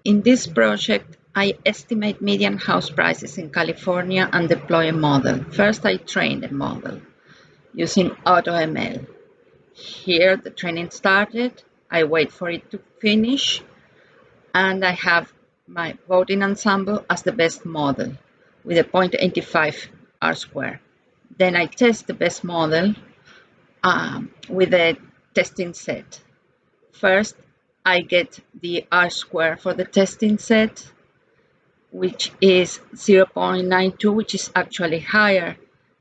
In this project, I estimate median house prices in California and deploy a model. First, I train the model using AutoML. Here, the training started. I wait for it to finish, and I have my voting ensemble as the best model with a 0.85 R-square. Then I test the best model with a testing set. First, I get the R-square for the testing set, which is 0.92, which is actually higher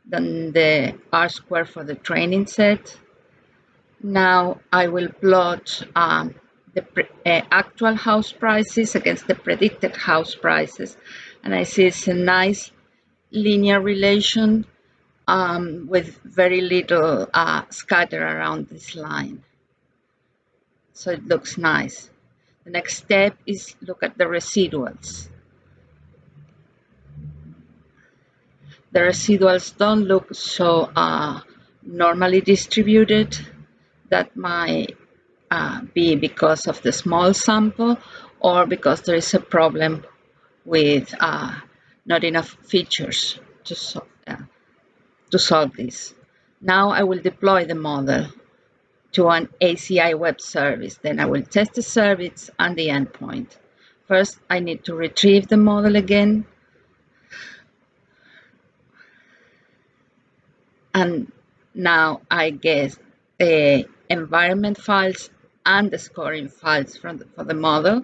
than the R-square for the training set. Now I will plot the actual house prices against the predicted house prices, and I see it's a nice linear relation with very little scatter around this line. So it looks nice. The next step is look at the residuals. The residuals don't look so normally distributed. That might be because of the small sample or because there is a problem with not enough features to solve this. Now I will deploy the model to an ACI web service. Then I will test the service and the endpoint. First, I need to retrieve the model again. And now I get the environment files and the scoring files for the model.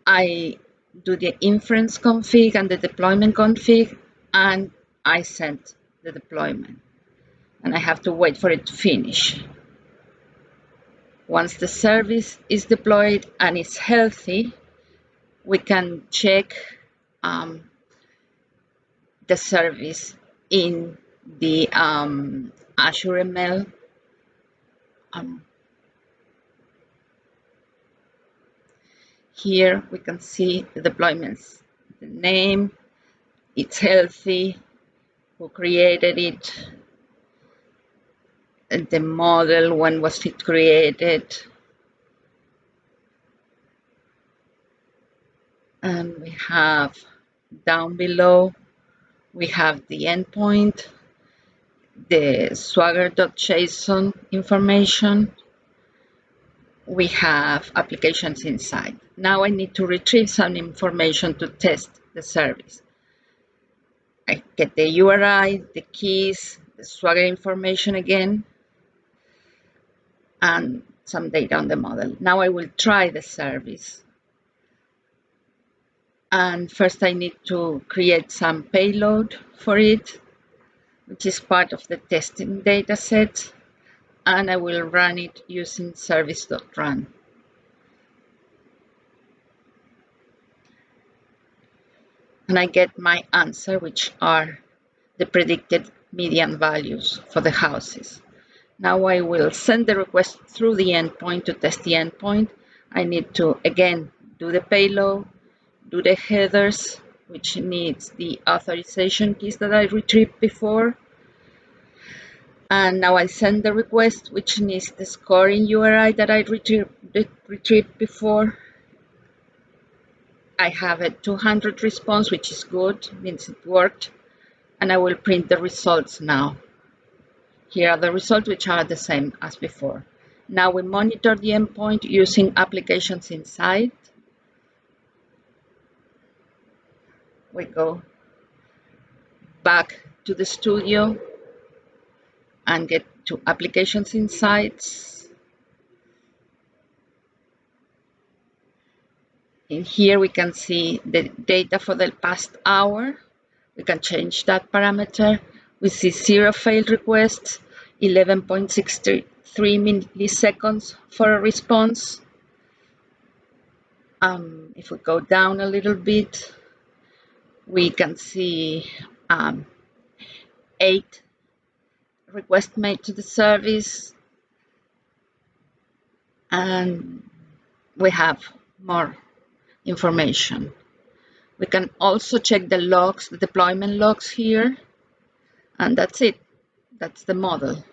I do the inference config and the deployment config, and I send the deployment. And I have to wait for it to finish. Once the service is deployed and it's healthy, we can check the service in the Azure ML. Here we can see the deployments, the name, it's healthy, who created it, and the model, when was it created. And we have down below, we have the endpoint, the swagger.json information. We have applications inside. Now I need to retrieve some information to test the service. I get the URI, the keys, the Swagger information again, and some data on the model. Now I will try the service. And first I need to create some payload for it, which is part of the testing dataset, and I will run it using service.run. And I get my answer, which are the predicted median values for the houses. Now I will send the request through the endpoint to test the endpoint. I need to, again, do the payload, do the headers, which needs the authorization keys that I retrieved before. And now I send the request, which needs the scoring URI that I retrieved before. I have a 200 response, which is good, means it worked. And I will print the results now. Here are the results, which are the same as before. Now we monitor the endpoint using applications inside. We go back to the studio and get to applications insights. In here we can see the data for the past hour. We can change that parameter. We see 0 failed requests, 11.63 milliseconds for a response. If we go down a little bit, we can see 8 requests made to the service, and we have more information. We can also check the logs, the deployment logs here, and that's it. That's the model.